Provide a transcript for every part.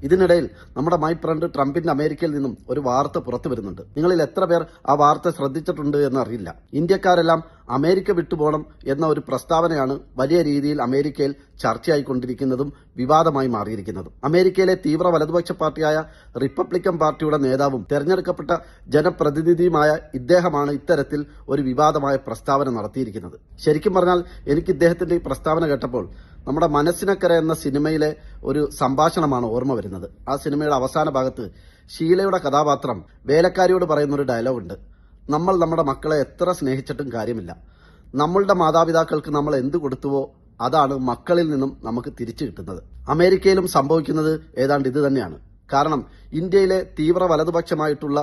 ഇതിനിടയിൽ നമ്മുടെ my friend ട്രംപിന്റെ അമേരിക്കയിൽ നിന്നും ഒരു വാർത്ത പുറത്തു വരുന്നുണ്ട്. നിങ്ങളിൽ എത്ര പേർ ആ വാർത്ത ശ്രദ്ധിച്ചിട്ടുണ്ട് എന്നറിയില്ല. ഇന്ത്യക്കാരെല്ലാം അമേരിക്ക വിട്ടുപോകണം എന്ന ഒരു പ്രസ്താവനയാണ് വലിയ രീതിയിൽ അമേരിക്കയിൽ ചർച്ചയായിക്കൊണ്ടിരിക്കുന്നതും വിവാദമായി മാറിയിരിക്കുന്നതും. അമേരിക്കയിലെ തീവ്ര വലതുപക്ഷ പാർട്ടിയായ റിപ്പബ്ലിക്കൻ പാർട്ടിയുടെ നേതാവും തെരഞ്ഞെടുക്കപ്പെട്ട ജനപ്രതിനിധിയുമായ ഇദ്ദേഹമാണ് ഇത്തരത്തിൽ ഒരു വിവാദമായ പ്രസ്താവന നടത്തിയിരിക്കുന്നത്. ശരിക്കും പറഞ്ഞാൽ എനിക്ക് ഇദ്ദേഹത്തിന്റെ ഈ പ്രസ്താവന കേട്ടപ്പോൾ നമ്മുടെ മനസ്സിനക്കര എന്ന സിനിമയിലെ ഒരു സംഭാഷണമാണ് ഓർമ്മ വരുന്നത്. ആ സിനിമയുടെ അവസാന ഭാഗത്ത് ഷീലയുടെ കഥാപാത്രം വേലക്കാരിയോട് പറയുന്ന ഒരു ഡയലോഗുണ്ട്. നമ്മൾ നമ്മുടെ മക്കളെ എത്ര സ്നേഹിച്ചിട്ടും കാര്യമില്ല. നമ്മളുടെ മാതാപിതാക്കൾക്ക് നമ്മൾ എന്ത് കൊടുത്തുവോ അതാണ് മക്കളിൽ നിന്നും നമുക്ക് തിരിച്ചു കിട്ടുന്നത്. അമേരിക്കയിലും സംഭവിക്കുന്നത് ഏതാണ്ട് ഇത് തന്നെയാണ്. കാരണം ഇന്ത്യയിലെ തീവ്ര വലതുപക്ഷമായിട്ടുള്ള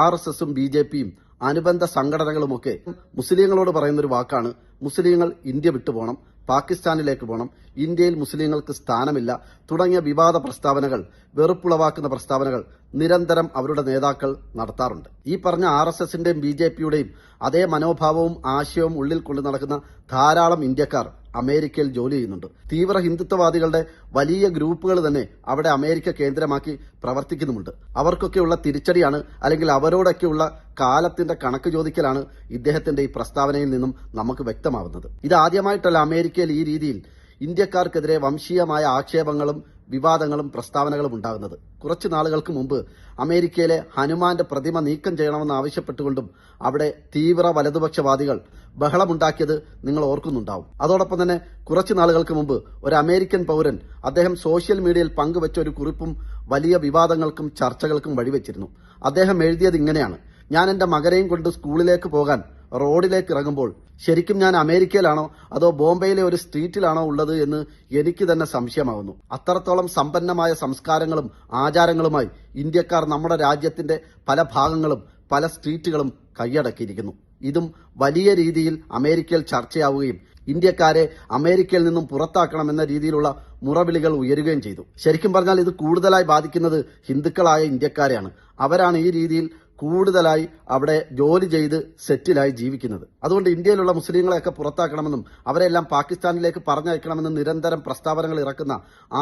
RSSും BJPയും അനുബന്ധ സംഘടനകളുമൊക്കെ മുസ്ലിങ്ങളോട് പറയുന്നൊരു വാക്കാണ് മുസ്ലിങ്ങൾ ഇന്ത്യ വിട്ടുപോകണം, പാകിസ്ഥാനിലേക്ക് പോകണം, ഇന്ത്യയിൽ മുസ്ലിങ്ങൾക്ക് സ്ഥാനമില്ല തുടങ്ങിയ വിവാദ പ്രസ്താവനകൾ, വെറുപ്പുളവാക്കുന്ന പ്രസ്താവനകൾ നിരന്തരം അവരുടെ നേതാക്കൾ നടത്താറുണ്ട്. ഈ പറഞ്ഞ RSSന്റെയും BJPയുടെയും അതേ മനോഭാവവും ആശയവും ഉള്ളിൽ കൊണ്ടു നടക്കുന്ന ധാരാളം ഇന്ത്യക്കാർ അമേരിക്കയിൽ ജോലി ചെയ്യുന്നുണ്ട്. തീവ്ര ഹിന്ദുത്വവാദികളുടെ വലിയ ഗ്രൂപ്പുകൾ തന്നെ അവിടെ അമേരിക്ക കേന്ദ്രമാക്കി പ്രവർത്തിക്കുന്നുമുണ്ട്. അവർക്കൊക്കെയുള്ള തിരിച്ചടിയാണ്, അല്ലെങ്കിൽ അവരോടൊക്കെയുള്ള കാലത്തിന്റെ കണക്ക് ചോദിക്കലാണ് ഇദ്ദേഹത്തിന്റെ ഈ പ്രസ്താവനയിൽ നിന്നും നമുക്ക് വ്യക്തമാവുന്നത്. ഇതാദ്യമായിട്ടല്ല അമേരിക്കയിൽ ഈ രീതിയിൽ ഇന്ത്യക്കാർക്കെതിരെ വംശീയമായ ആക്ഷേപങ്ങളും വിവാദങ്ങളും പ്രസ്താവനകളും ഉണ്ടാകുന്നത്. കുറച്ചു നാളുകൾക്ക് മുമ്പ് അമേരിക്കയിലെ ഹനുമാന്റെ പ്രതിമ നീക്കം ചെയ്യണമെന്ന് ആവശ്യപ്പെട്ടുകൊണ്ടും അവിടെ തീവ്ര വലതുപക്ഷവാദികൾ ബഹളമുണ്ടാക്കിയത് നിങ്ങൾ ഓർക്കുന്നുണ്ടാവും. അതോടൊപ്പം തന്നെ കുറച്ചു നാളുകൾക്ക് മുമ്പ് ഒരു അമേരിക്കൻ പൗരൻ അദ്ദേഹം സോഷ്യൽ മീഡിയയിൽ പങ്കുവച്ച ഒരു കുറിപ്പും വലിയ വിവാദങ്ങൾക്കും ചർച്ചകൾക്കും വഴിവെച്ചിരുന്നു. അദ്ദേഹം എഴുതിയത് ഇങ്ങനെയാണ്: ഞാൻ എന്റെ മകനെയും കൊണ്ട് സ്കൂളിലേക്ക് പോകാൻ റോഡിലേക്ക് ഇറങ്ങുമ്പോൾ ശരിക്കും ഞാൻ അമേരിക്കയിലാണോ അതോ ബോംബെയിലെ ഒരു സ്ട്രീറ്റിലാണോ ഉള്ളത് എന്ന് എനിക്ക് തന്നെ സംശയമാവുന്നു. അത്രത്തോളം സമ്പന്നമായ സംസ്കാരങ്ങളും ആചാരങ്ങളുമായി ഇന്ത്യക്കാർ നമ്മുടെ രാജ്യത്തിന്റെ പല ഭാഗങ്ങളും പല സ്ട്രീറ്റുകളും കൈയടക്കിയിരിക്കുന്നു. ഇതും വലിയ രീതിയിൽ അമേരിക്കയിൽ ചർച്ചയാവുകയും ഇന്ത്യക്കാരെ അമേരിക്കയിൽ നിന്നും പുറത്താക്കണമെന്ന രീതിയിലുള്ള മുറവിളികൾ ഉയരുകയും ചെയ്തു. ശരിക്കും പറഞ്ഞാൽ ഇത് കൂടുതലായി ബാധിക്കുന്നത് ഹിന്ദുക്കളായ ഇന്ത്യക്കാരെയാണ്. അവരാണ് ഈ രീതിയിൽ കൂടുതലായി അവിടെ ജോലി ചെയ്ത് സെറ്റിലായി ജീവിക്കുന്നത്. അതുകൊണ്ട് ഇന്ത്യയിലുള്ള മുസ്ലിങ്ങളെയൊക്കെ പുറത്താക്കണമെന്നും അവരെല്ലാം പാകിസ്ഥാനിലേക്ക് പറഞ്ഞയക്കണമെന്നും നിരന്തരം പ്രസ്താവനകൾ ഇറക്കുന്ന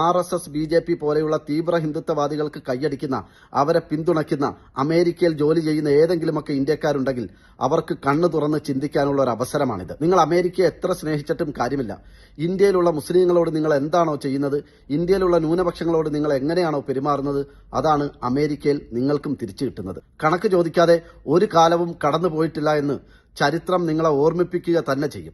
RSS BJP പോലെയുള്ള തീവ്ര ഹിന്ദുത്വവാദികൾക്ക് കൈയടിക്കുന്ന, അവരെ പിന്തുണയ്ക്കുന്ന, അമേരിക്കയിൽ ജോലി ചെയ്യുന്ന ഏതെങ്കിലുമൊക്കെ ഇന്ത്യക്കാരുണ്ടെങ്കിൽ അവർക്ക് കണ്ണു തുറന്ന് ചിന്തിക്കാനുള്ള ഒരു അവസരമാണിത്. നിങ്ങൾ അമേരിക്കയെ എത്ര സ്നേഹിച്ചിട്ടും കാര്യമില്ല. ഇന്ത്യയിലുള്ള മുസ്ലിങ്ങളോട് നിങ്ങൾ എന്താണോ ചെയ്യുന്നത്, ഇന്ത്യയിലുള്ള ന്യൂനപക്ഷങ്ങളോട് നിങ്ങൾ എങ്ങനെയാണോ പെരുമാറുന്നത്, അതാണ് അമേരിക്കയിൽ നിങ്ങൾക്കും തിരിച്ചു കിട്ടുന്നത്. കണക്ക് ചോദിക്കാതെ ഒരു കാലവും കടന്നുപോയിട്ടില്ല എന്ന് ചരിത്രം നിങ്ങളെ ഓർമ്മിപ്പിക്കുക തന്നെ ചെയ്യും.